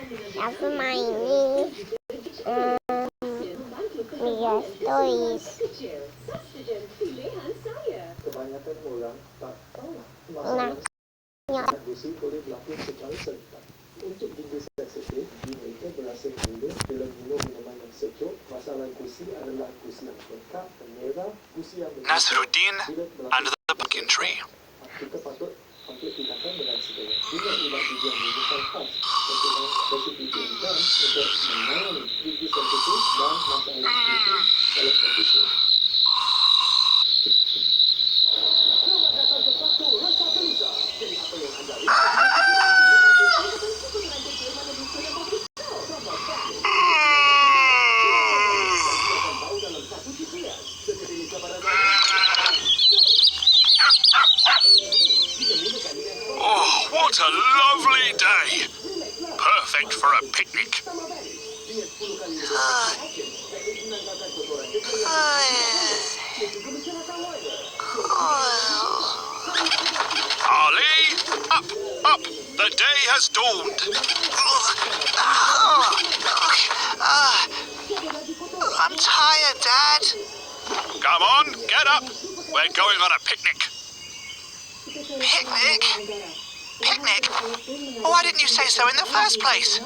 Syafi main ni Miraj Stories. Kebanyakan orang tak tahu Nak masalah gusi boleh berlaku secara serentak. Untuk ginja sensitif, mereka berasa gula bila minum minuman yang sejuk. Masalah gusi adalah gusi yang bengkak, menyerah, gusi yang Nasruddin and the pumpkin tree. Kita patut ambil tindakan dengan segera. Bila ubat gigi yang menyebabkan khas, kita bersedia untuk menangani gigi sensitif dan masalah gusi dalam posisi. Oh, what a lovely day! Perfect for a picnic. Ali, up! The day has dawned. I'm tired, Dad. Come on, get up. We're going on a picnic. Picnic? Picnic? Why didn't you say so in the first place?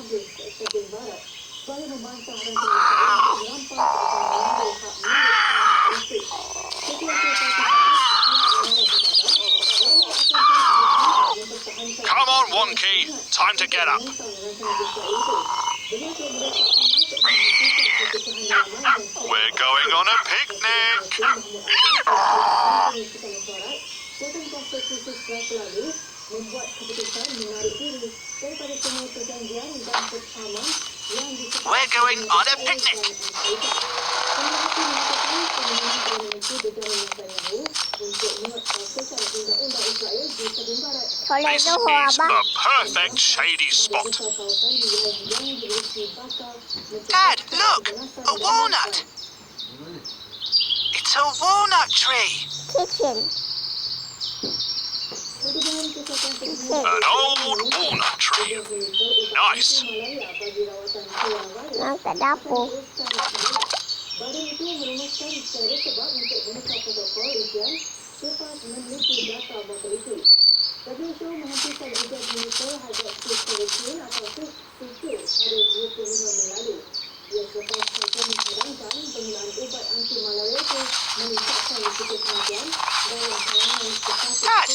Come on, Wonky. Time to get up. We're going on a picnic. We're going on a picnic. Soleh This tu ho is abang. the perfect shady spot. Dad, look, a walnut. It's a walnut tree. Kitchen. An old walnut tree. Nice. Nak kat dapur. Dad,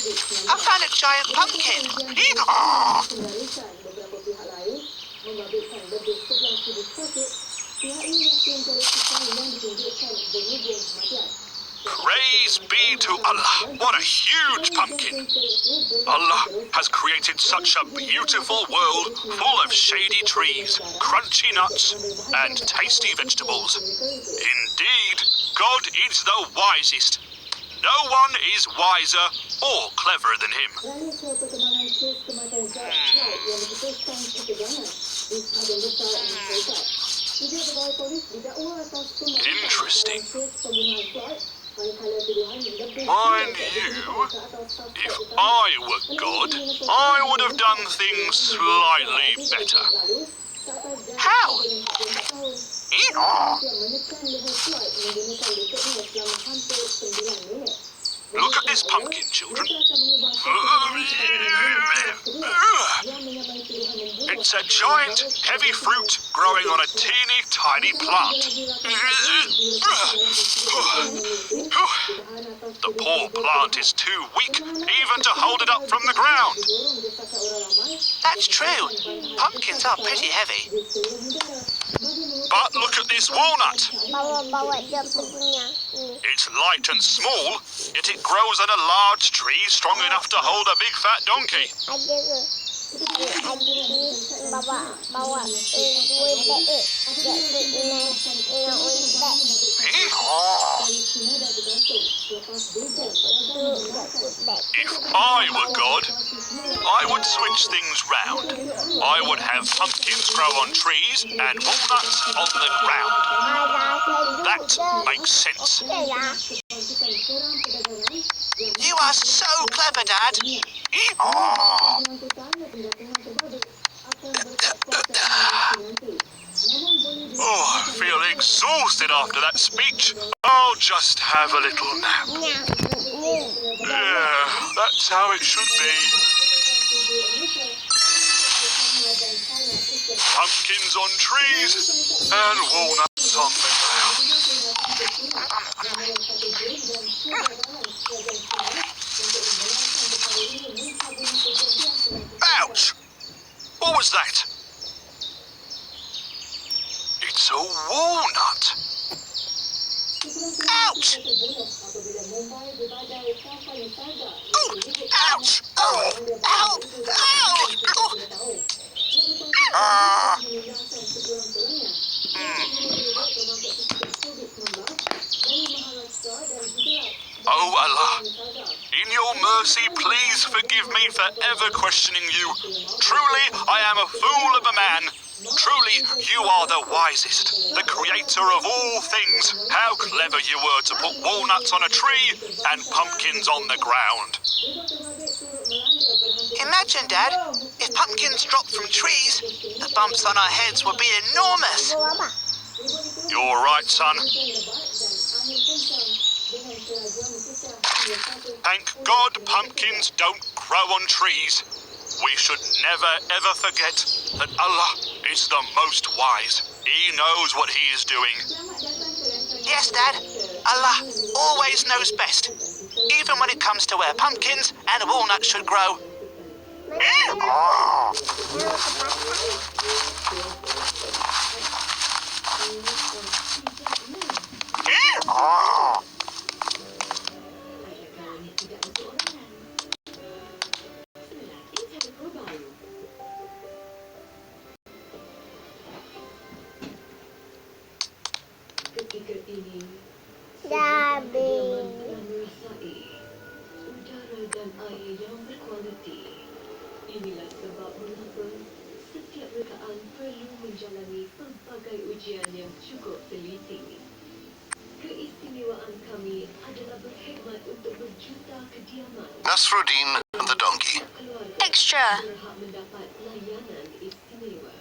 I found a giant pumpkin. Praise be to Allah. What a huge pumpkin. Allah has created such a beautiful world full of shady trees, crunchy nuts, and tasty vegetables. Indeed, God is the wisest. No one is wiser or cleverer than him. Interesting. Mind you, if I were God, I would have done things slightly better. How? Look at this pumpkin, children. It's a giant, heavy fruit growing on a teeny tiny plant. The poor plant is too weak even to hold it up from the ground. That's true. Pumpkins are pretty heavy. But look at this walnut. Bawa dia perginya. It's light and small, yet it grows on a large tree strong enough to hold a big fat donkey. Ada ke? Bawa dua beg. Dia ina beg. If I were God, I would switch things round. I would have pumpkins grow on trees and walnuts on the ground. That makes sense. You are so clever, Dad. exhausted after that speech. I'll just have a little nap. Yeah, that's how it should be. Pumpkins on trees and walnuts on the ground. Ouch! What was that? It's a walnut. Ouch! Ouch! Oh! Ow! Ow! Oh Allah, in your mercy, please forgive me for ever questioning you. Truly, I am a fool of a man. Truly, you are the wisest, the creator of all things. How clever you were to put walnuts on a tree and pumpkins on the ground. Imagine, Dad, if pumpkins dropped from trees, the bumps on our heads would be enormous. You're right, son. Thank God pumpkins don't grow on trees. We should never ever forget that Allah is the most wise. He knows what he is doing. Yes, Dad, Allah always knows best, even when it comes to where pumpkins and walnuts should grow. Inilah sebab mengapa setiap rekaan perlu menjalani pelbagai ujian yang cukup teliti. Keistimewaan kami adalah berkhidmat untuk berjuta kediaman. Nasruddin and the donkey. Extra. Berhak mendapat layanan istimewa.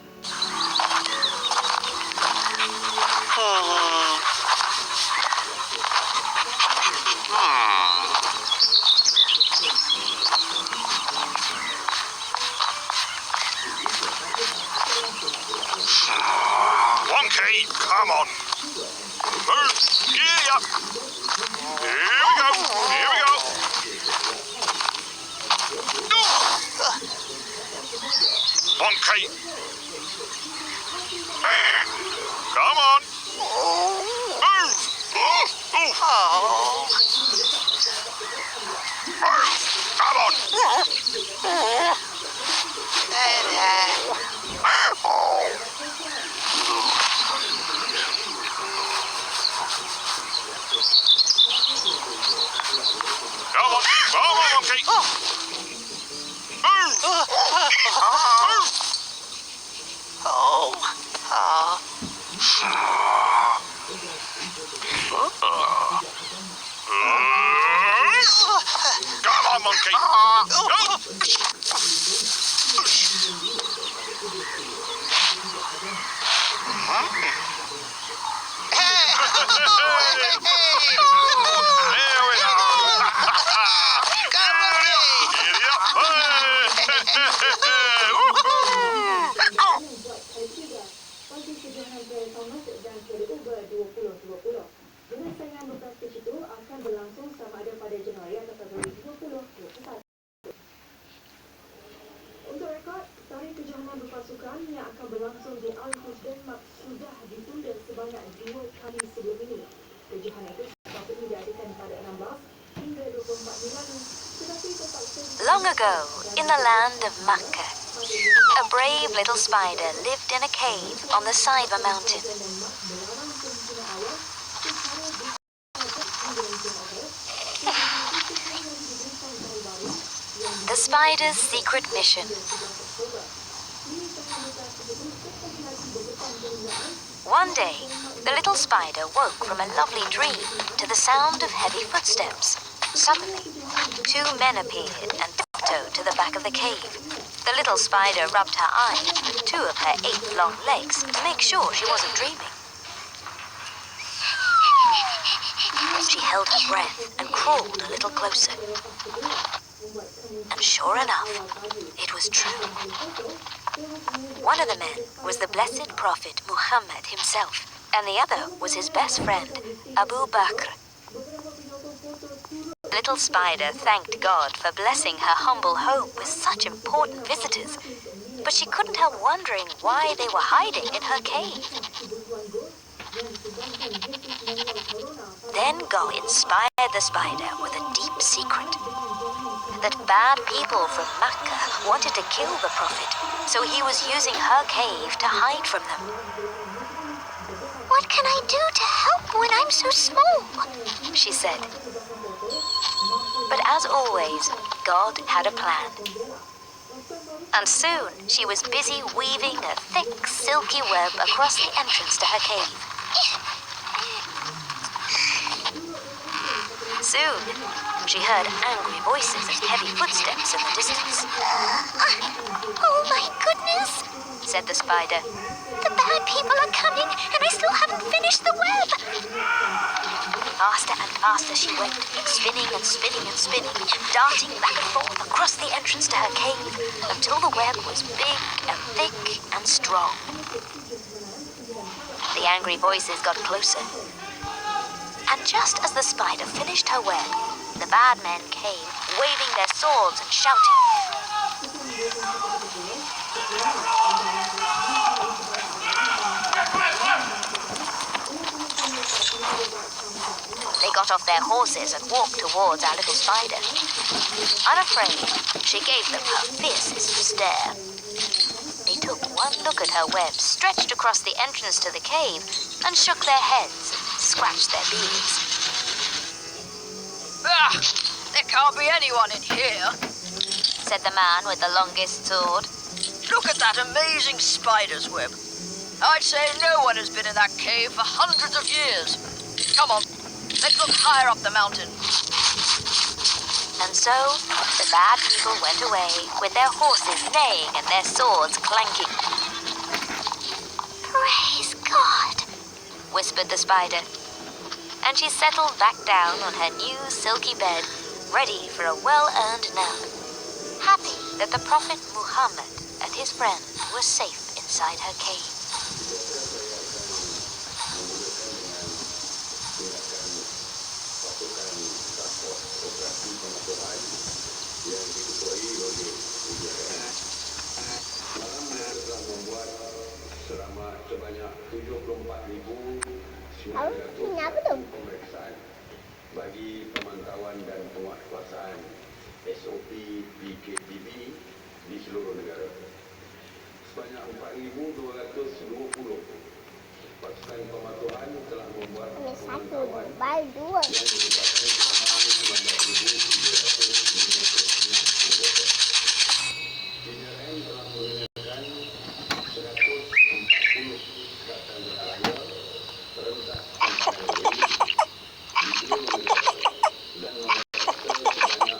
Wonky, come on. Move, giddy up. Here we go, here we go. Wonky. Come on. Move. Move. Come on. Come on, Monkey. Move. Move. Come on, Monkey. Go. There we are. Giddy up. Bagi kejohanan Piala Thomas dan Piala Uber 2020. Dengan saingan berplastik itu akan berlangsung sama ada pada Januari atau Februari 2021. Untuk rekod, tarikh kejohanan berpasukan yang akan berlangsung di Aarhus, Denmark sudah ditunda sebanyak 2 kali sebelum ini. Kejohanan itu sepatutnya diadakan pada 16 hingga 24 Mei lalu. Tetapi terpaksa Long ago, in the land of Makkah, a brave little spider lived in a cave on the side of a mountain. The spider's secret mission. One day, the little spider woke from a lovely dream to the sound of heavy footsteps. Suddenly, 2 men appeared and tiptoed to the back of the cave. The little spider rubbed her eyes with 2 of her 8 long legs to make sure she wasn't dreaming. She held her breath and crawled a little closer. And sure enough, it was true. One of the men was the blessed Prophet Muhammad himself, and the other was his best friend, Abu Bakr. Little Spider thanked God for blessing her humble home with such important visitors, but she couldn't help wondering why they were hiding in her cave. Then God inspired the spider with a deep secret, that bad people from Mecca wanted to kill the Prophet, so he was using her cave to hide from them. What can I do to help when I'm so small? She said. But as always, God had a plan. And soon she was busy weaving a thick, silky web across the entrance to her cave. Soon, she heard angry voices and heavy footsteps in the distance. Oh my goodness, Said the spider. the bad people are coming and I still haven't finished the web. Faster and faster she went, spinning and spinning and spinning, darting back and forth across the entrance to her cave until the web was big and thick and strong. The angry voices got closer. And just as the spider finished her web, the bad men came, waving their swords and shouting. They got off their horses and walked towards our little spider. Unafraid, she gave them her fiercest stare. They took one look at her web stretched across the entrance to the cave and shook their heads and scratched their beards. Ah, there can't be anyone in here, Said the man with the longest sword. Look at that amazing spider's web. I'd say no one has been in that cave for hundreds of years. Come on, let's look higher up the mountain. And so, the bad people went away with their horses neighing and their swords clanking. Praise God. Whispered the spider. And she settled back down on her new silky bed, ready for a well-earned nap, happy that the Prophet Muhammad and his friends were safe inside her cave. Sebanyak 74,000 Kenapa tu? pemeriksaan bagi pemantauan dan penguatkuasaan SOP PKPB di seluruh negara. Sebanyak 4,220 pasukan pemantauan telah membuat Ada satu, pemantauan baru dua. yang dilibatkan selama 19,390 Jajaran telah menggunakan 140 kata beraya rentak di seluruh negara dan memeriksa sebanyak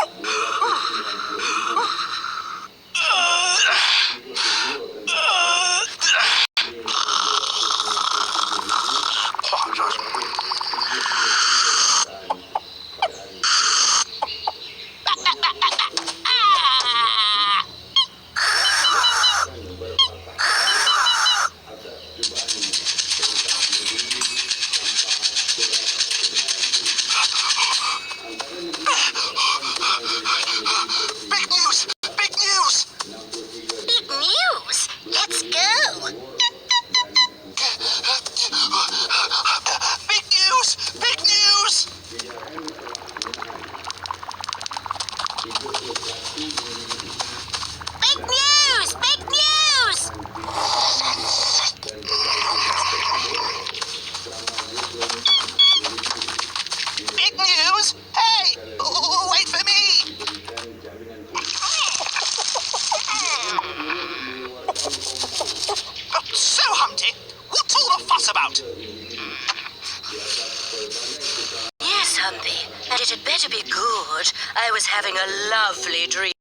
'Yes, Humpy, and it had better be good. I was having a lovely dream.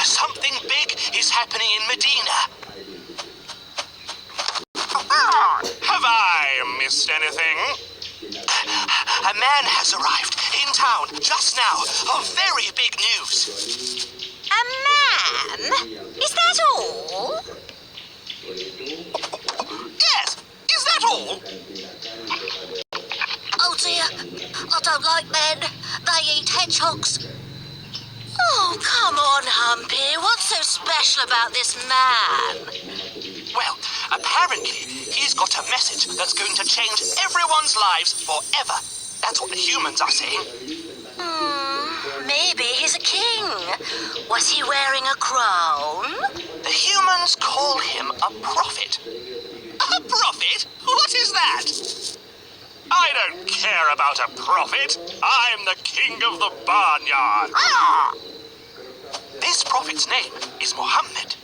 Something big is happening in Medina. Have I missed anything? A man has arrived in town just now. Oh, very big news. A man? Is that all? Yes, is that all? Oh dear, I don't like men. They eat hedgehogs. Oh, come on, Humpy. What's so special about this man? Well, apparently he's got a message that's going to change everyone's lives forever. That's what the humans are saying. Maybe he's a king. Was he wearing a crown? The humans call him a prophet. A prophet? What is that? I don't care about a prophet. I'm the king of the barnyard. This prophet's name is Muhammad.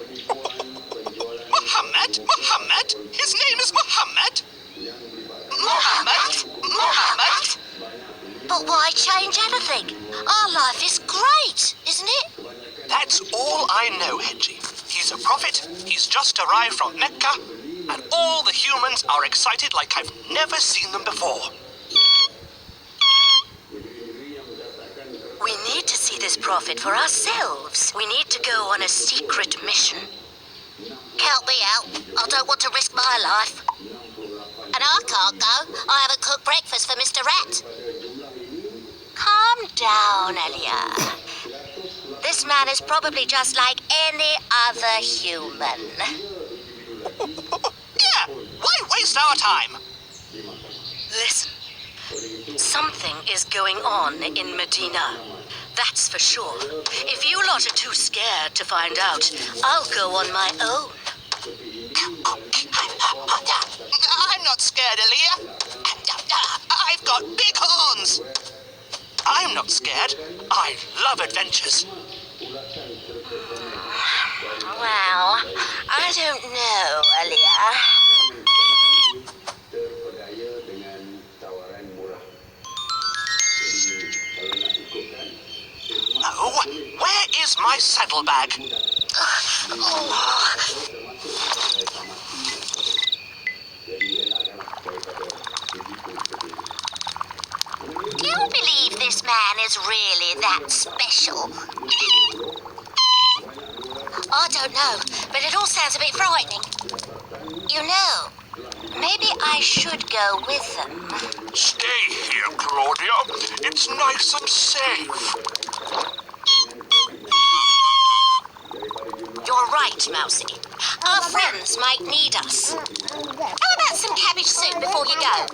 Muhammad? Muhammad? His name is Muhammad? Muhammad? Muhammad? But why change anything? Our life is great, isn't it? That's all I know, Hedgie. He's a prophet, he's just arrived from Mecca, and all the humans are excited like I've never seen them before. We need to see this prophet for ourselves. We need to go on a secret mission. Count me out. I don't want to risk my life. And I can't go. I haven't cooked breakfast for Mr. Rat. Calm down, Elia. This man is probably just like any other human. Yeah, why waste our time? Listen, something is going on in Medina. That's for sure. If you lot are too scared to find out, I'll go on my own. I'm not scared, Aaliyah. I've got big horns. I'm not scared. I love adventures. Well, I don't know, Elia. Terpedaya dengan tawaran murah. Jadi kalau nak ikutkan, Oh, where is my saddlebag? Do you believe this man is really that special? I don't know, but it all sounds a bit frightening. You know, maybe I should go with them. Stay here, Claudia. It's nice and safe. You're right, Mousy. Our friends might need us. How about some cabbage soup before you go?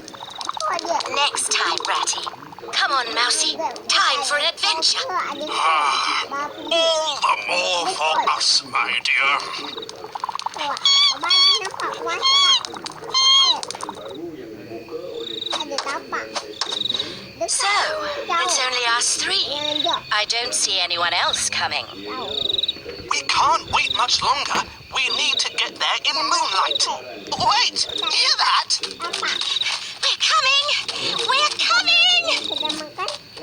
Next time, Ratty. Come on, Mousy. Time for an adventure. All the more for us, my dear. So, it's only us three. I don't see anyone else coming. We can't wait much longer. We need to get there in moonlight. Wait, hear that? We're coming! We're coming!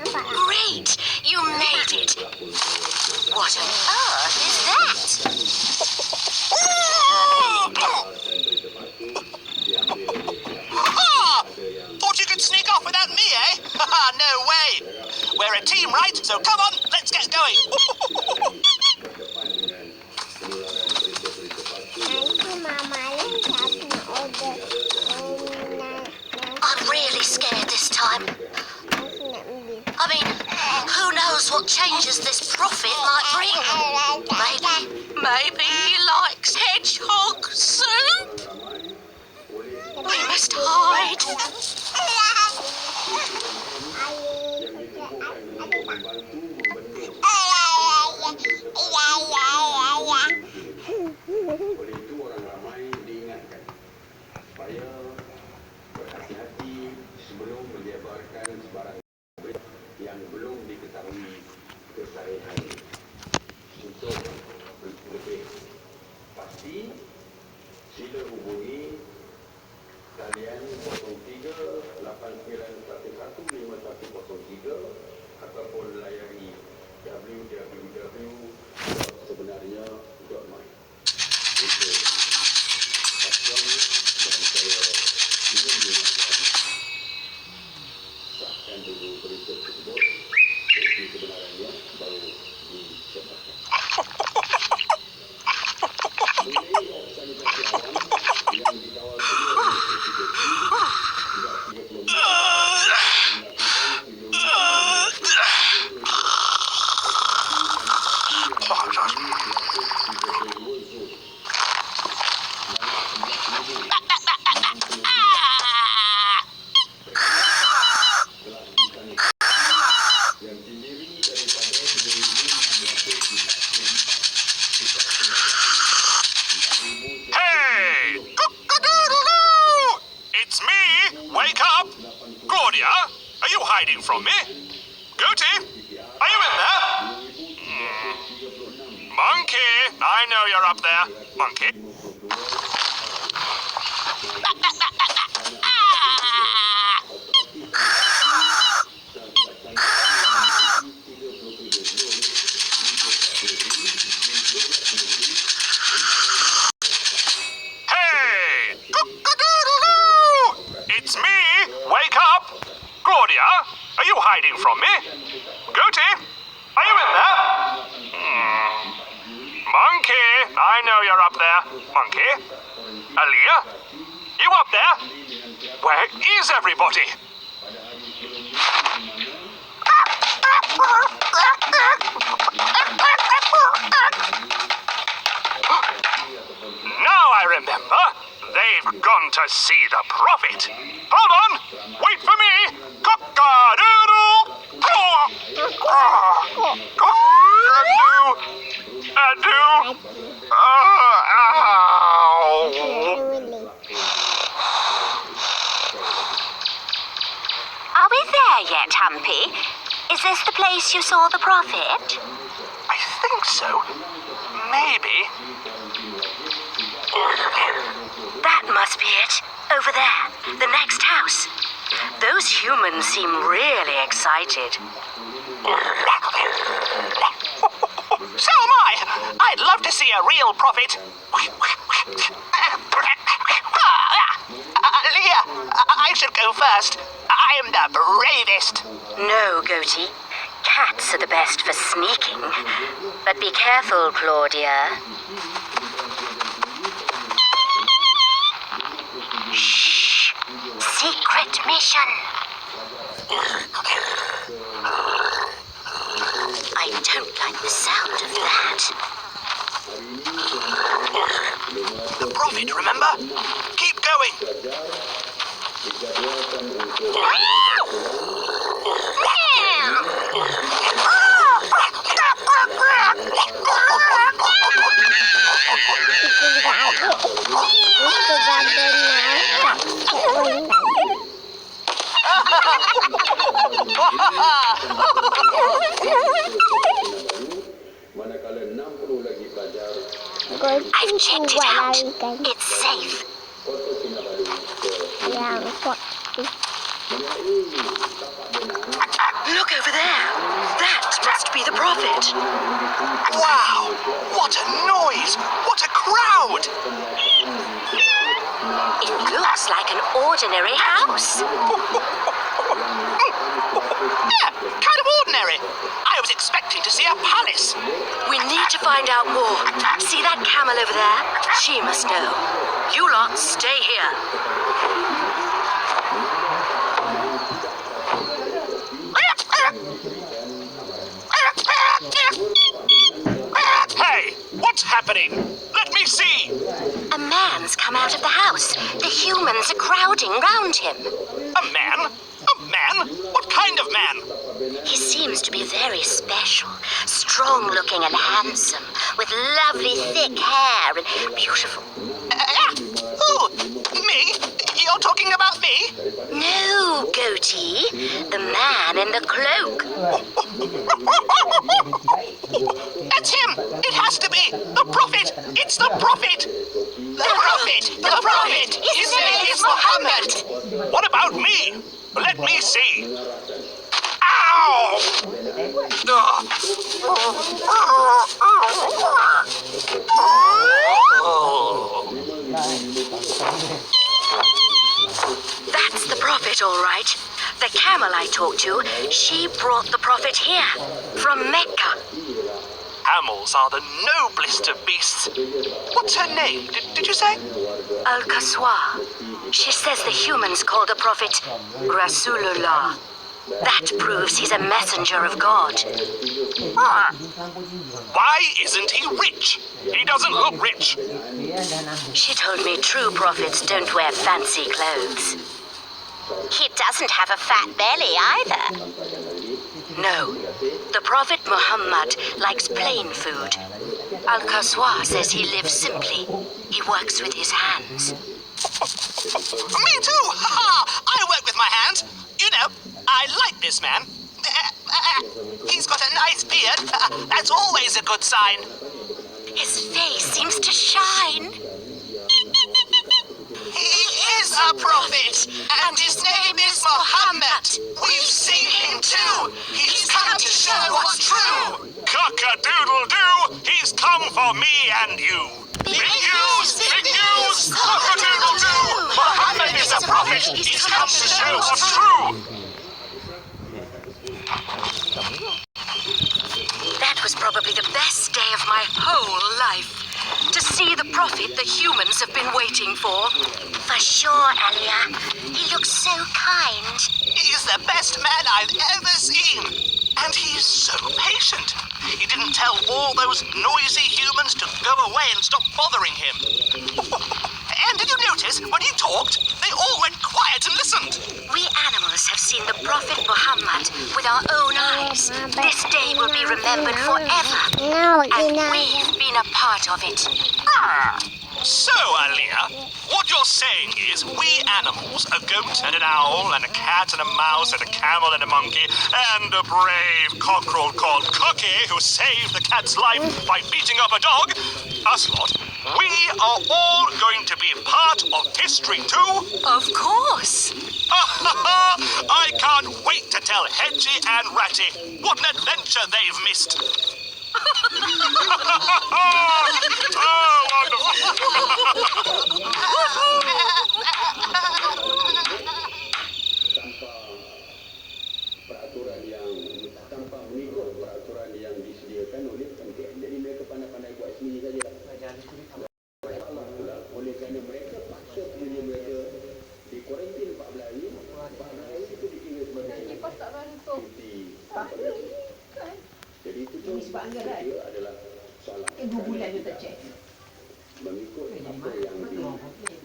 Great! You made it! What on earth is that? Thought you could sneak off without me, eh? No way. We're a team, right? So come on, let's get going. I'm really scared this time. I mean, who knows what changes this prophet might bring? Maybe he likes hedgehog soup? We must hide. oleh itu orang ramai diingatkan supaya berhati-hati sebelum menyebarkan sebarang berita yang belum diketahui kesahihannya. Untuk lebih pasti, sila hubungi talian 03 8911 ataupun layari www.sebenarnya.my. Itu pasien dan saya ingin mengingatkan hiding from me? Goatee, are you in there? Monkey, I know you're up there. Monkey. Hey! It's me! Wake up! Claudia, are you hiding from me? Goatee, are you in there? Monkey, I know you're up there. Monkey. Aaliyah, you up there? Where is everybody? Now I remember. They've gone to see the prophet. Hold on. Wait for me. Cock-a-doodle. Cock-a-doodle. Are we there yet, Humpy? Is this the place you saw the prophet? I think so. Maybe. That must be it. Over there, the next house. Those humans seem really excited. So am I. I'd love to see a real prophet. Leah, I should go first. I am the bravest. No, Goatee. Cats are the best for sneaking. But be careful, Claudia. Shh! Secret mission. I don't like the sound of that. The prophet, remember? Keep going. Manakala 60 lagi pelajar I've checked it out. It's safe. foto kinabalu Look over there. That must be the prophet. Wow! What a noise! What a crowd! It looks like an ordinary house. Yeah, kind of ordinary. I was expecting to see a palace. We need to find out more. See that camel over there? She must know. You lot stay here. Hey, what's happening? Let me see. A man's come out of the house. The humans are crowding round him. A man? A man? What kind of man? He seems to be very special, strong-looking and handsome, with lovely thick hair and beautiful. Who? Me? You're talking about me? No, Goatee, the man in the cloak. That's him! It has to be! The prophet! It's the prophet! The prophet! The prophet! His name is Muhammad! What about me? Let me see. Ow! That's the prophet, all right. The camel I talked to, she brought the prophet here, from Mecca. Camels are the noblest of beasts. What's her name? Did you say? Al-Qaswa. She says the humans call the prophet Rasulullah. That proves he's a messenger of God. Why isn't he rich? He doesn't look rich. She told me true prophets don't wear fancy clothes. He doesn't have a fat belly either. No, the Prophet Muhammad likes plain food. Al-Qaswa says he lives simply. He works with his hands. Me too! I work with my hands. You know, I like this man. He's got a nice beard. That's always a good sign. His face seems to shine. He is a prophet, and his name is Muhammad. We've seen him too. He's come to show what's true. Cock-a-doodle-doo! He's come for me and you. Big news! Big news! Cock-a-doodle-doo! Muhammad is a prophet. He's come to show what's true. That was probably the best day of my whole life. To see the prophet the humans have been waiting for. For sure, Alia. He looks so kind. He's the best man I've ever seen. And he's so patient. He didn't tell all those noisy humans to go away and stop bothering him. And did you notice, when he talked, they all went quiet and listened? We animals have seen the prophet Muhammad with our own eyes. This day will be remembered forever. And we've been a part of it. So, Alia, what you're saying is we animals, a goat and an owl and a cat and a mouse and a camel and a monkey and a brave cockerel called Cookie who saved the cat's life by beating up a dog, us lot, we are all going to be part of history too? Of course. I can't wait to tell Hedgie and Ratty what an adventure they've missed. Oh, wonderful. Tanpa mengikut peraturan yang disediakan oleh KMK. Jadi mereka pandai-pandai buat sendiri saja. Oleh kerana mereka paksa punya mereka di kuarantin 14 hari. 14 hari itu dikira sebagai cuti. Jadi itu dia adalah soalan. 2 bulan dia tak cek. Mengikut apa yang di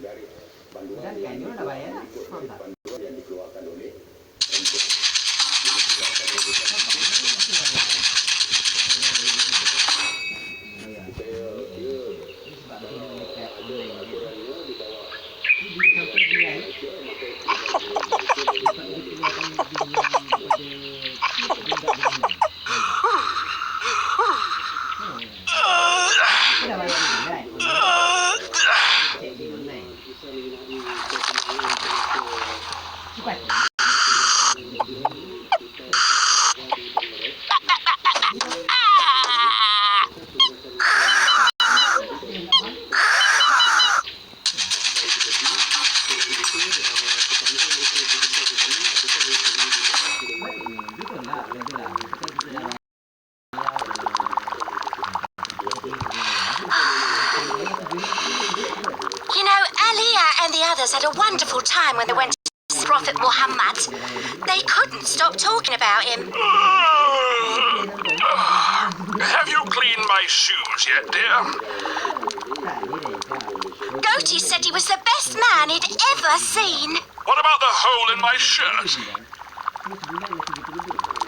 garis panduan yang dikeluarkan oleh Had a wonderful time when they went to Prophet Muhammad. They couldn't stop talking about him. Have you cleaned my shoes yet, dear? Goatee said he was the best man he'd ever seen. What about the hole in my shirt?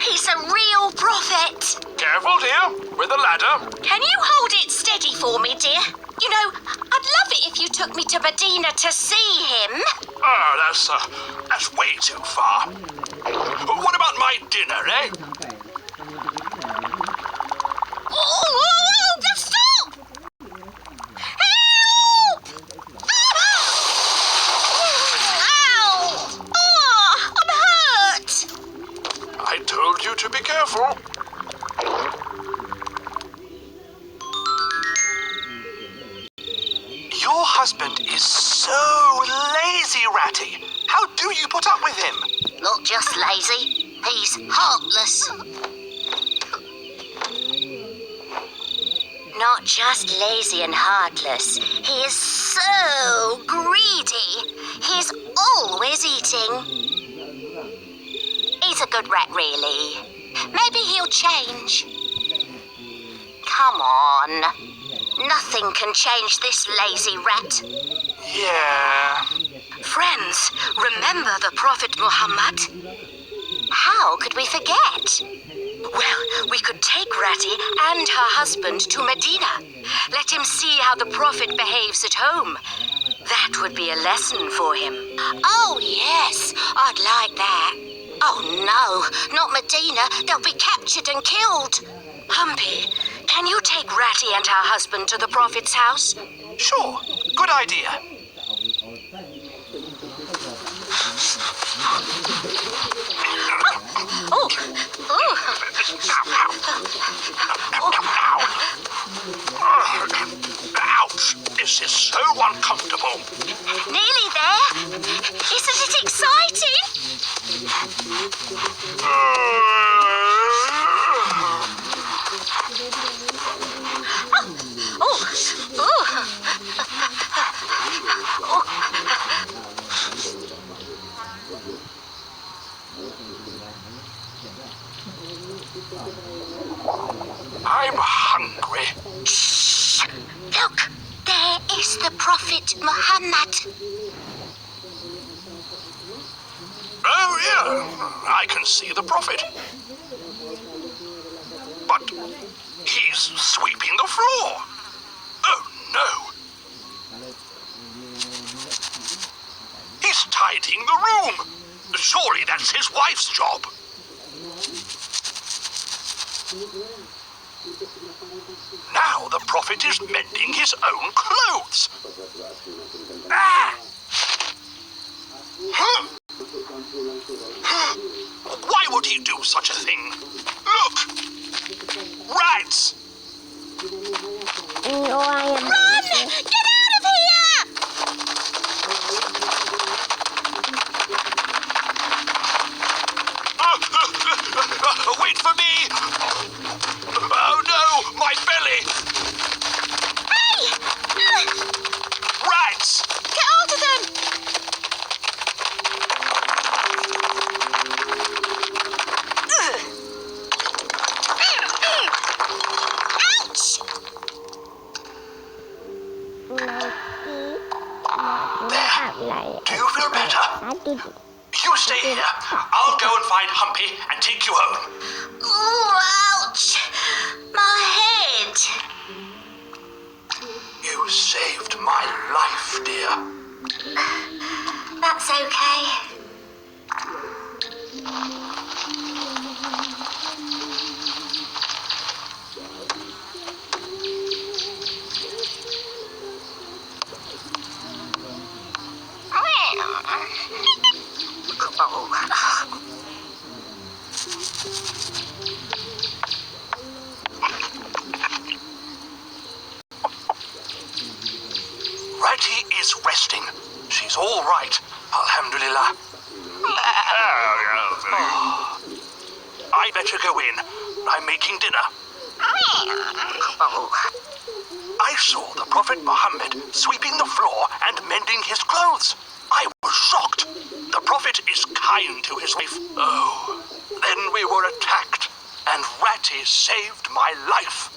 He's a real prophet. Careful, dear, with the ladder. Can you hold it steady for me, dear? You know, I'd love it if you took me to Medina to see him. Oh, that's way too far. What about my dinner, eh? Oh, just stop! Help! Ow! Oh, I'm hurt! I told you to be careful. Your husband is so lazy, Ratty. How do you put up with him? Not just lazy, he's heartless. Not just lazy and heartless, he is so greedy. He's always eating. He's a good rat, really. Maybe he'll change. Come on. Nothing can change this lazy rat. Yeah. Friends, remember the Prophet Muhammad? How could we forget? Well, we could take Ratty and her husband to Medina. Let him see how the Prophet behaves at home. That would be a lesson for him. Oh, yes, I'd like that. Oh no, not Medina. They'll be captured and killed. Humpy, can you take Ratty and her husband to the Prophet's house? Sure, good idea. Ouch! This is so uncomfortable. Nearly there. Isn't it exciting? I'm hungry. Look, there is the Prophet Muhammad. Oh, yeah, I can see the Prophet. But he's sweeping the floor. Oh, no. He's tidying the room. Surely that's his wife's job. Now the Prophet is mending his own clothes. Ah! Huh? Why would he do such a thing? Look! Rats! Run! Get out of here! Wait for me! Oh no, my belly! Hey! Rats! Get hold of them! Ouch! There. Do you feel better? You stay here. I'll go and find Humpy and take you home. Ooh, ouch! My head! You saved my life, dear. That's okay. Ratty is resting. She's all right. Alhamdulillah. I better go in. I'm making dinner. I saw the Prophet Muhammad sweeping the floor and mending his clothes. I was shocked. The Prophet is kind to his wife. Oh, then we were attacked, and Ratty saved my life.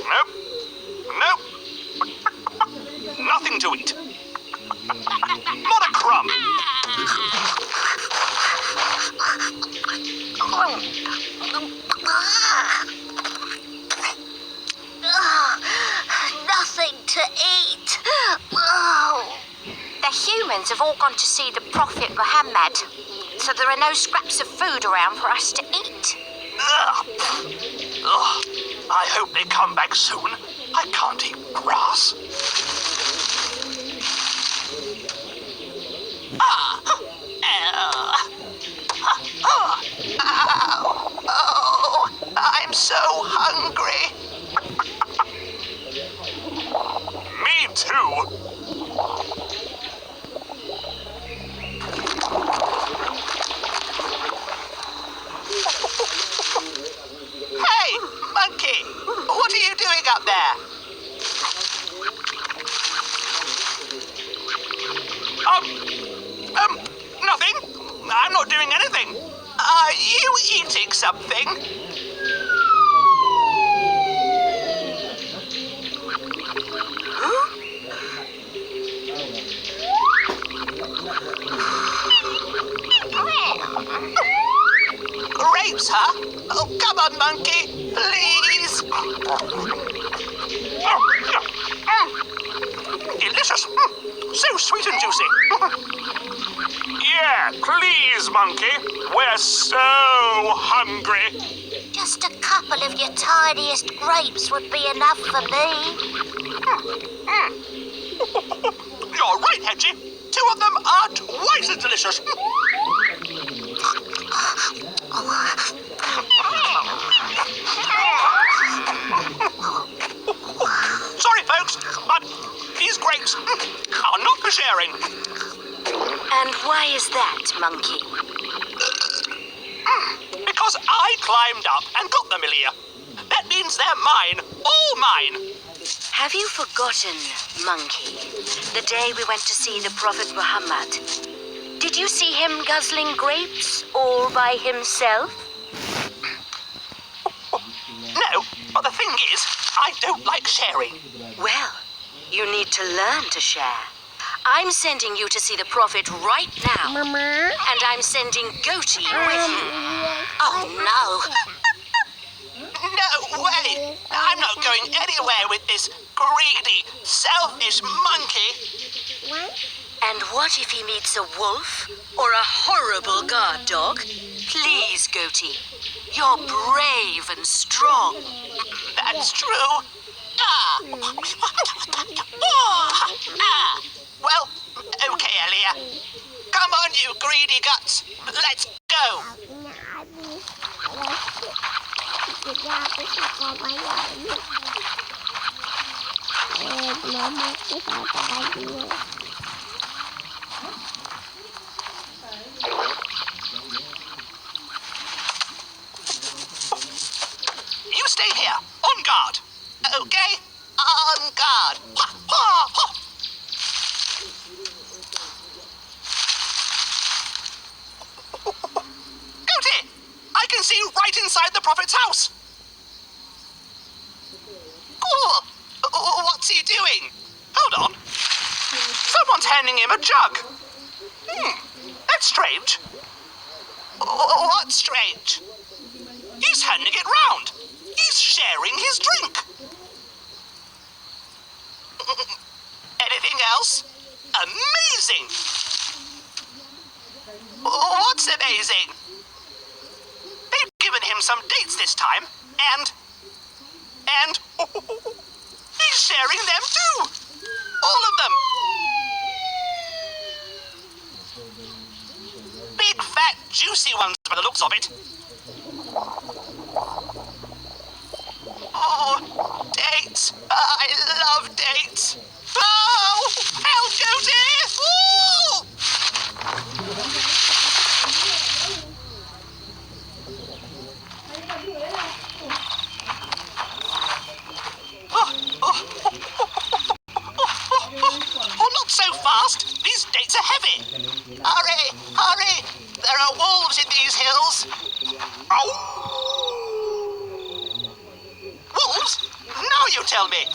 Nope. nothing to eat. Not a crumb. Nothing to eat. Oh. The humans have all gone to see the Prophet Muhammad, so there are no scraps of food around for us to eat. Ugh. Ugh. I hope they come back soon. I can't eat grass. Oh, I'm so hungry. Me too. Hey, monkey, what are you doing up there? Nothing. I'm not doing anything. Are you eating something? Grapes, huh? Oh, come on, monkey, please. Delicious. So sweet and juicy. Yeah, please, monkey. We're so hungry. Just a couple of your tiniest grapes would be enough for me. You're right, Hedgie. 2 of them are twice as delicious. Sorry, folks, but these grapes are not for sharing. And why is that, monkey? Because I climbed up and got them, Ilya. That means they're mine, all mine. Have you forgotten, monkey, the day we went to see the Prophet Muhammad? Did you see him guzzling grapes all by himself? No, but the thing is, I don't like sharing. Well, you need to learn to share. I'm sending you to see the Prophet right now. Mama? And I'm sending Goatee with you. Oh, no. No way! I'm not going anywhere with this greedy, selfish monkey. And what if he meets a wolf or a horrible guard dog? Please, Goatee. You're brave and strong. That's true. Well, okay, Elia. Come on, you greedy guts. Let's go. You stay here, on guard. Okay? On guard. Ha, ha, ha. Goatee! I can see right inside the Prophet's house. Cool. What's he doing? Hold on. Someone's handing him a jug. That's strange. What's strange? He's handing it round. He's sharing his drink. Anything else? Amazing! What's amazing? They've given him some dates this time, and he's sharing them too! All of them! Big, fat, juicy ones by the looks of it. Oh, dates! I love dates! Oh! Help, Josie! Ooh! Oh, not so fast! These dates are heavy! Hurry! Hurry! There are wolves in these hills! Wolves? Now you tell me!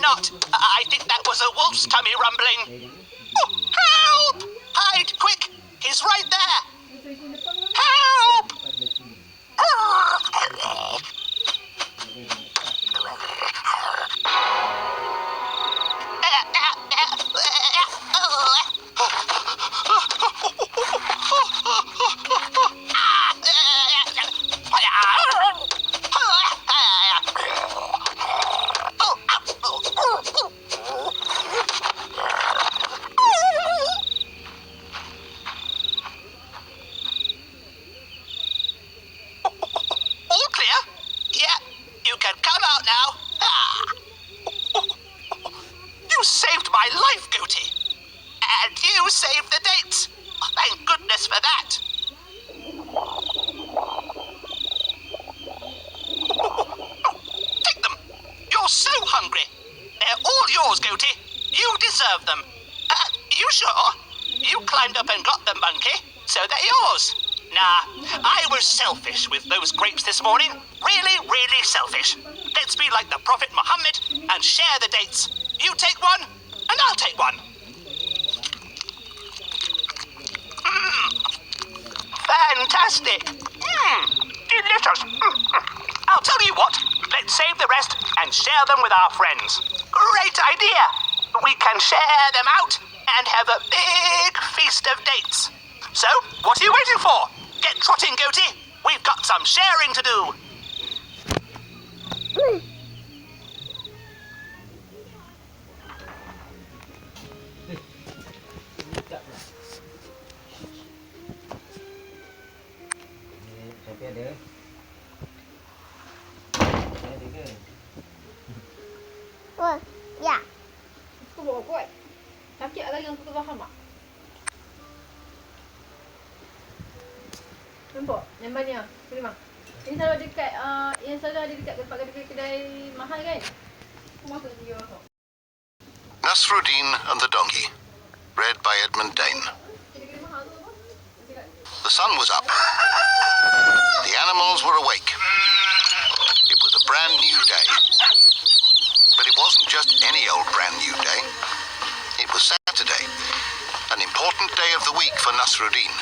not. I think that was a wolf's tummy rumbling. Oh, help! Hide, quick! He's right there! Help! All clear? Yeah, you can come out now. You saved my life, Goatee. And you saved the dates. Thank goodness for that. Take them. You're so hungry. They're all yours, Goatee. You deserve them. You sure? You climbed up and got them, Monkey, so they're yours. Nah, I was selfish with those grapes this morning. Really, really selfish. Let's be like the Prophet Muhammad and share the dates. You take one, and I'll take one. Fantastic. Delicious. I'll tell you what, let's save the rest and share them with our friends. Great idea. We can share them out and have a big feast of dates. So, what are you waiting for? Get trotting, Goatee. We've got some sharing to do. Syafi ada. Ada ke? Oh, ya. Kau bawa kuat. Sakit lagi yang kau faham tak? Nampak? Yang mana? Memang. Ini selalu dekat, yang selalu ada dekat tempat kedai mahal kan? Aku masuk dia tu. Nasruddin and the Donkey, read by Edmund Dane. Kedai mahal tu apa? The sun was up. The animals were awake. It was a brand new day. But it wasn't just any old brand new day. It was Saturday, an important day of the week for Nasruddin.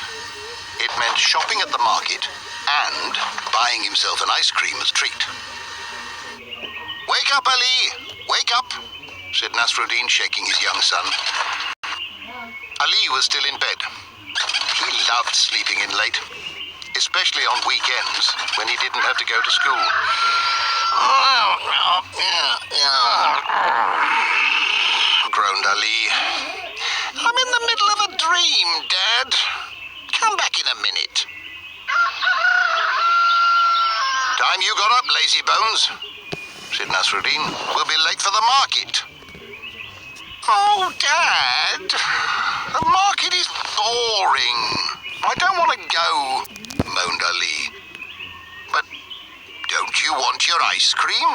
It meant shopping at the market and buying himself an ice cream as treat. "Wake up, Ali! Wake up!" said Nasruddin, shaking his young son. Ali was still in bed. He loved sleeping in late, especially on weekends when he didn't have to go to school. Groaned Ali. "I'm in the middle of a dream, Dad. Come back in a minute." "Time you got up, lazy bones," said Nasruddin. "We'll be late for the market." "Oh, Dad, the market is boring. I don't want to go," moaned Ali. "But don't you want your ice cream?"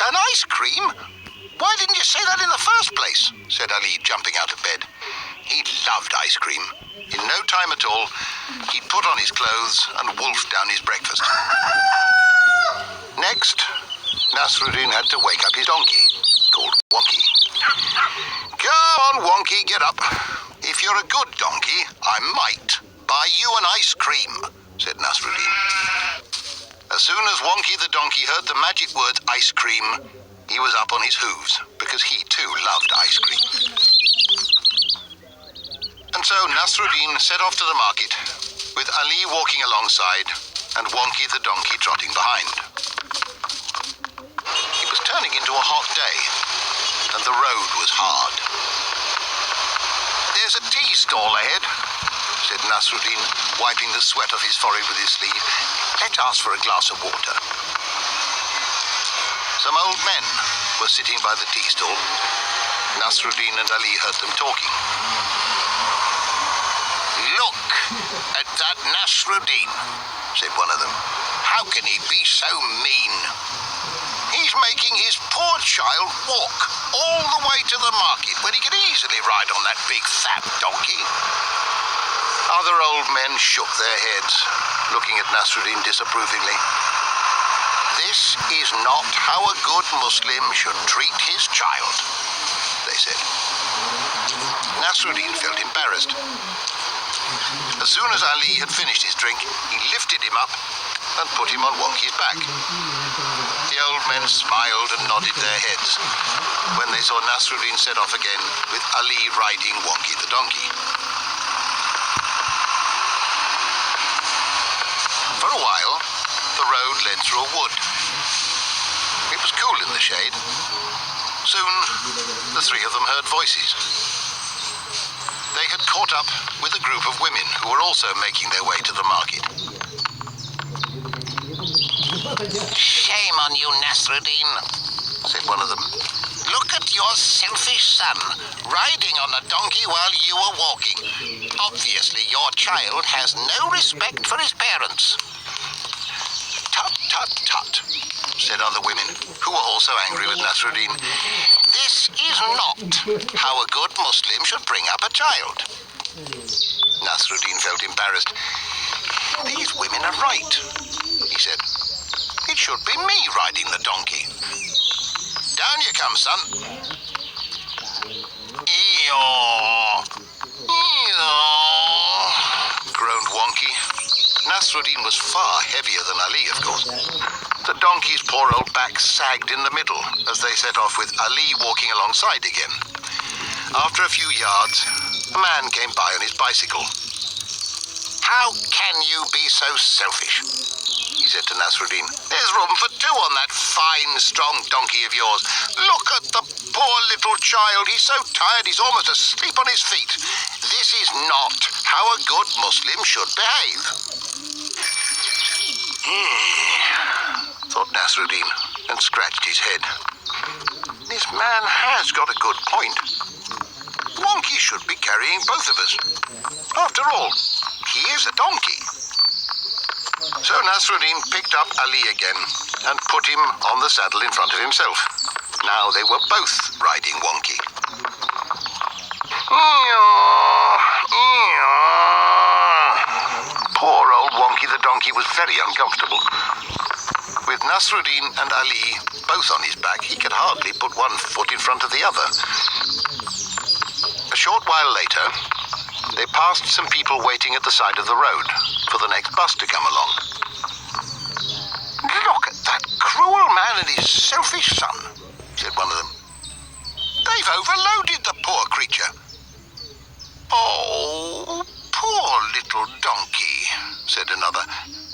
"An ice cream? Why didn't you say that in the first place?" said Ali, jumping out of bed. He loved ice cream. In no time at all, he'd put on his clothes and wolfed down his breakfast. Next, Nasruddin had to wake up his donkey, called Wonky. "Come on, Wonky, get up. If you're a good donkey, I might buy you an ice cream," said Nasruddin. As soon as Wonky the donkey heard the magic word ice cream, he was up on his hooves, because he too loved ice cream. And so Nasruddin set off to the market, with Ali walking alongside and Wonky the donkey trotting behind. It was turning into a hot day, and the road was hard. "There's a tea stall ahead," said Nasruddin, wiping the sweat off his forehead with his sleeve. "Let's ask for a glass of water." Some old men were sitting by the tea stall. Nasruddin and Ali heard them talking. "Look at that Nasruddin," said one of them. "How can he be so mean? He's making his poor child walk all the way to the market when he could easily ride on that big fat donkey." Other old men shook their heads, looking at Nasruddin disapprovingly. This is not how a good Muslim should treat his child, they said. Nasruddin felt embarrassed. As soon as Ali had finished his drink, he lifted him up and put him on Wonky's back. The old men smiled and nodded their heads when they saw Nasruddin set off again with Ali riding Wonky the donkey. For a while, the road led through a wood. It was cool in the shade. Soon, the three of them heard voices. They had caught up with a group of women who were also making their way to the market. Shame on you, Nasruddin, Said one of them. look at your selfish son riding on a donkey while you were walking. Obviously, your child has no respect for his parents. Tut, tut, tut, said other women, who were also angry with Nasruddin. This is not how a good Muslim should bring up a child. Nasruddin felt embarrassed. These women are right, he said. It should be me riding the donkey. Down you come, son. Eeyore! Eeyore! Groaned Wonky. Nasruddin was far heavier than Ali, of course. The donkey's poor old back sagged in the middle as they set off with Ali walking alongside again. After a few yards, a man came by on his bicycle. How can you be so selfish? He said to Nasruddin. There's room for two on that fine, strong donkey of yours. Look at the poor little child. He's so tired he's almost asleep on his feet. This is not how a good Muslim should behave. Thought Nasruddin, and scratched his head. This man has got a good point. Wonky should be carrying both of us. After all, he is a donkey. So Nasruddin picked up Ali again and put him on the saddle in front of himself. Now they were both riding Wonky. Poor old Wonky the donkey was very uncomfortable. With Nasruddin and Ali both on his back, he could hardly put one foot in front of the other. A short while later, they passed some people waiting at the side of the road for the next bus to come along. Look at that cruel man and his selfish son, said one of them. They've overloaded the poor creature. Oh, poor little donkey, said another.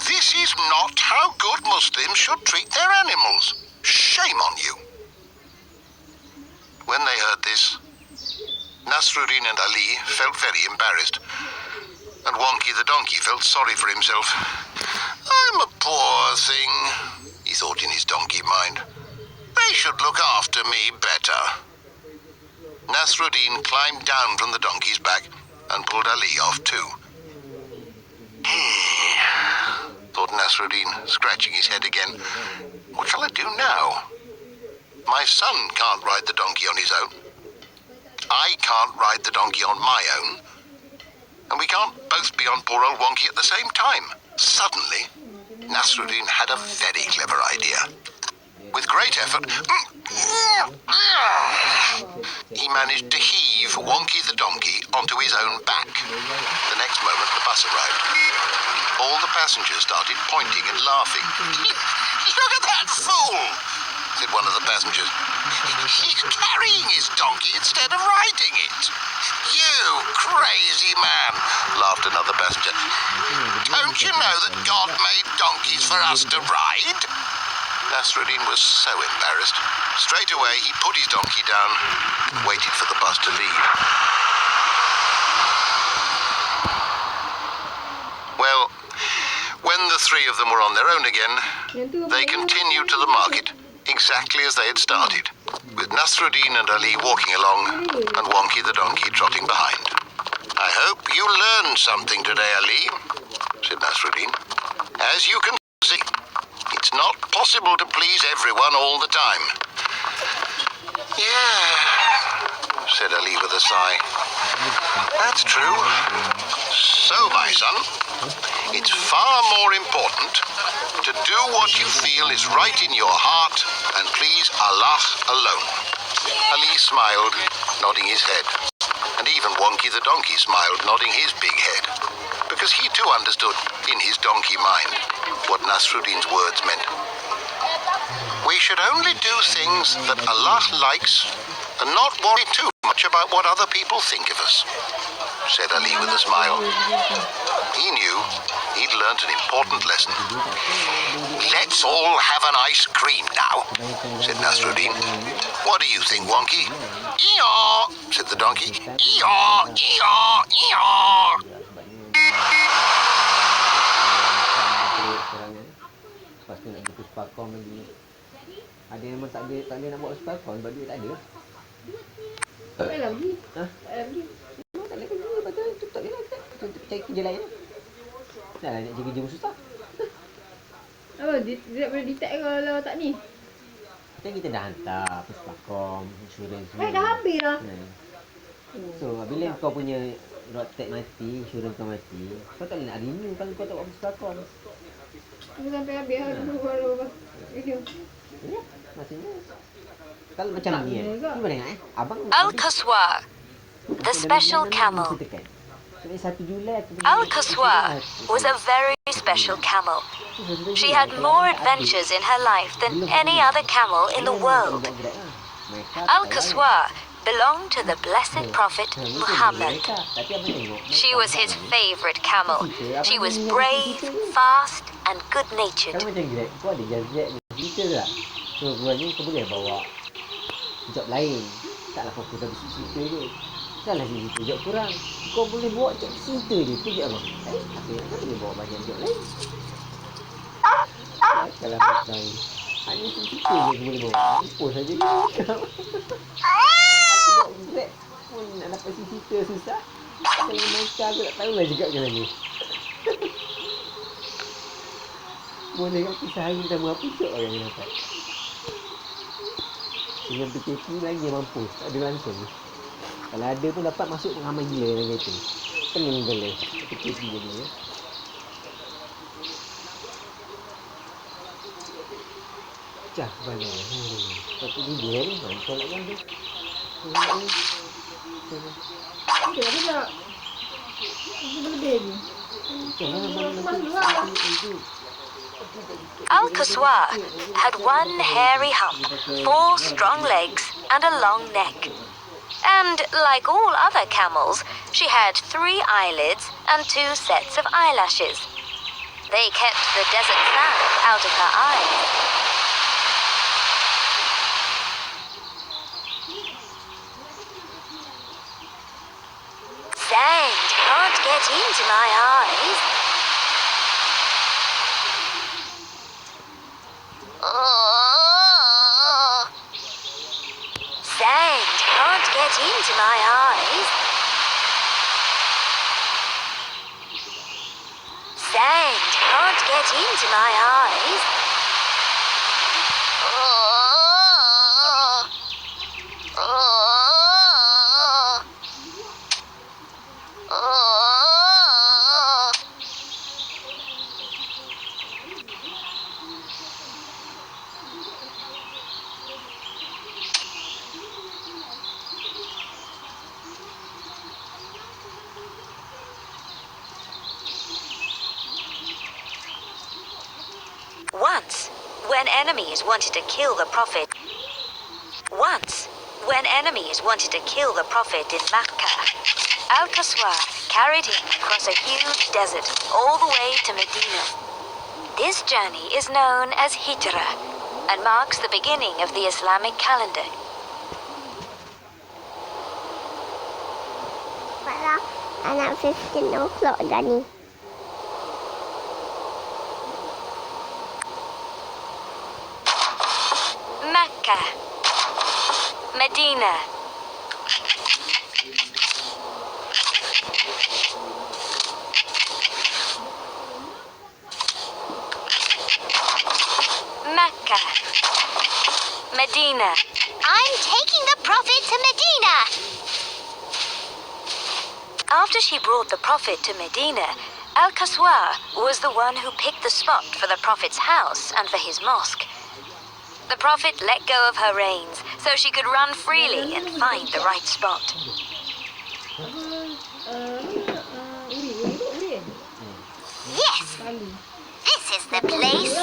This is not how good Muslims should treat their animals. Shame on you. When they heard this, Nasruddin and Ali felt very embarrassed, and Wonky the donkey felt sorry for himself. I'm a poor thing, he thought in his donkey mind. They should look after me better. Nasruddin climbed down from the donkey's back and pulled Ali off too. Thought Nasruddin, scratching his head again. What shall I do now? My son can't ride the donkey on his own. I can't ride the donkey on my own. And we can't both be on poor old Wonky at the same time. Suddenly, Nasruddin had a very clever idea. With great effort, he managed to heave Wonky the donkey onto his own back. The next moment, the bus arrived. All the passengers started pointing and laughing. Look at that fool, said one of the passengers. He's carrying his donkey instead of riding it. You crazy man, laughed another passenger. Don't you know that God made donkeys for us to ride? Nasruddin was so embarrassed. Straight away, he put his donkey down and waited for the bus to leave. Well, when the three of them were on their own again, they continued to the market exactly as they had started, with Nasruddin and Ali walking along and Wonky the donkey trotting behind. I hope you learned something today, Ali, said Nasruddin. As you can see, it's not possible to please everyone all the time. Yeah, said Ali with a sigh. That's true. So, my son, It's far more important to do what you feel is right in your heart and please Allah alone. Ali smiled, nodding his head. And even Wonky the donkey smiled, nodding his big head. Because he too understood, in his donkey mind, what Nasruddin's words meant. We should only do things that Allah likes and not worry too much about what other people think of us, said Ali with a smile. He knew he'd learnt an important lesson. Let's all have an ice cream now, said Nasruddin. What do you think, Wonky? Eeyaw, said the donkey. Eeyaw, eeyaw, eeyaw. Lepas tu nak pergi Sparkom lagi. Ada memang tak ada nak buat Sparkom sebab duit tak ada. Tak payah lagi. Ha? Tak payah lagi. Memang tak ada kerja. Lepas tu tak ada lah. Cari kerja lain. Dah lah nak cari kerja pun susah. Apa? Dia tak boleh detect kalau tak ni? Kan kita dah hantar apa Sparkom, insurans semua. Dah habis dah. So bila kau punya road tax mati, insurans kau mati, kau tak boleh nak renew kalau kau tak buat Sparkom. Aku sampai habis lah baru video. Ya, maksudnya kalau macam ni kan, ni boleh tengok abang Al-Qaswa, the special camel. Al-Qaswa was a very special camel. She had more adventures in her life than any other camel in the world. Al-Qaswa belonged to the blessed Prophet Muhammad. She was his favorite camel. She was brave, fast, and good-natured. Kalau macam Grab, kau ada Grab ni, cerita tak? So, buatnya kau boleh bawa job lain. Taklah fokus habis cerita je. Taklah cerita job kurang. Kau boleh bawa job cerita je. Tu je abang. Kau boleh bawa banyak job lain. Kalau macam hanya cerita je kau boleh bawa. Post saja je. Aku bawa Grab pun nak dapat cerita susah. Kalau macam aku tak tahulah juga macam mana. Boleh kan sehari dah berapa job orang yang dapat. Dengan PKP lagi yang mampu. Tak ada langsung. Kalau ada pun dapat masuk ramai gila dalam kereta. Pening gila. PKP jadi ya. Cah banyak. Satu video ni. Kau nak yang tu. Okey, apa tak? Aku lebih ni. Al-Qaswa had one hairy hump, 4 strong legs, and a long neck. And like all other camels, she had 3 eyelids and 2 sets of eyelashes. They kept the desert sand out of her eyes. Sand can't get into my eyes. Sand can't get into my eyes. Sand can't get into my eyes. Once, when enemies wanted to kill the Prophet in Makkah, Al-Qaswa carried him across a huge desert all the way to Medina. This journey is known as Hijrah and marks the beginning of the Islamic calendar. Malah anak 15 o'clock dah ni. Makkah, Medina. Makkah, Medina. I'm taking the Prophet to Medina. After she brought the Prophet to Medina, Al-Qaswa was the one who picked the spot for the Prophet's house and for his mosque. The Prophet let go of her reins so she could run freely and find the right spot. Yes, this is the place.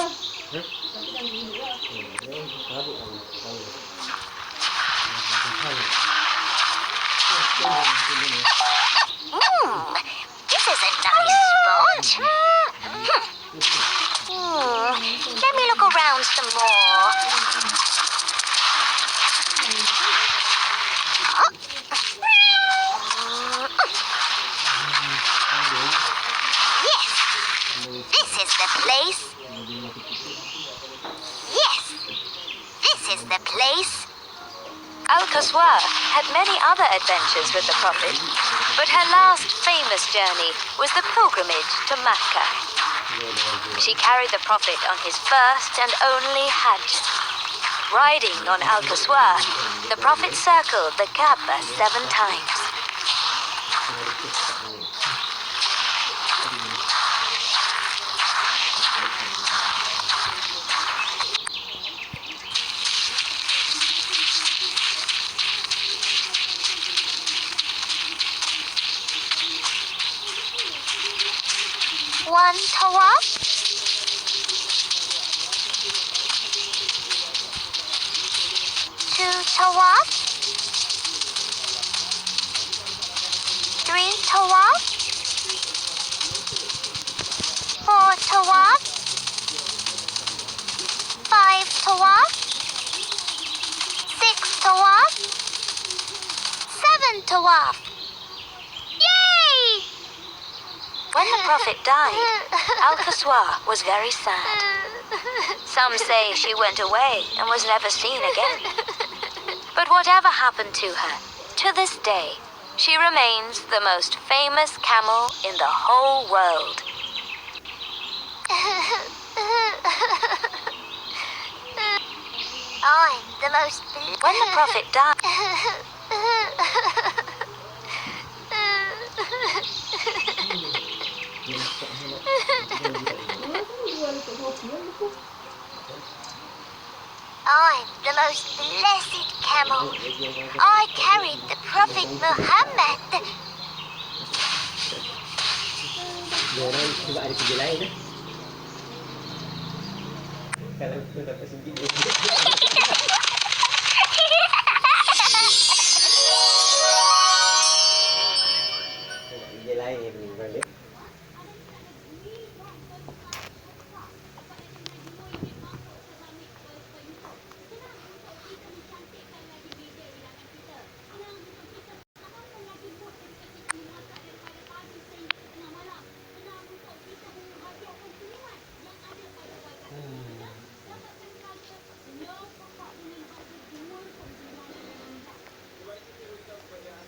This is a nice spot. Let me look around some more. Yes, this is the place. Yes, this is the place. Al-Qaswa had many other adventures with the Prophet, but her last famous journey was the pilgrimage to Mecca. She carried the Prophet on his first and only Hajj. Riding on Al-Qaswa, the Prophet circled the Kaaba 7 times. One tawaf. Two tawaf. 3 tawaf. 4 tawaf. 5 tawaf. 6 tawaf. 7 tawaf. Yay! When the Prophet died, Al-Qaswa was very sad. Some say she went away and was never seen again. But whatever happened to her, to this day, she remains the most famous camel in the whole world. I'm the most... When the Prophet died, I'm the most blessed camel. I carried the Prophet Muhammad. Diorang cuba ada kerja lain lah. Kalau aku dapat singgit dia. Kerja lain yang ni,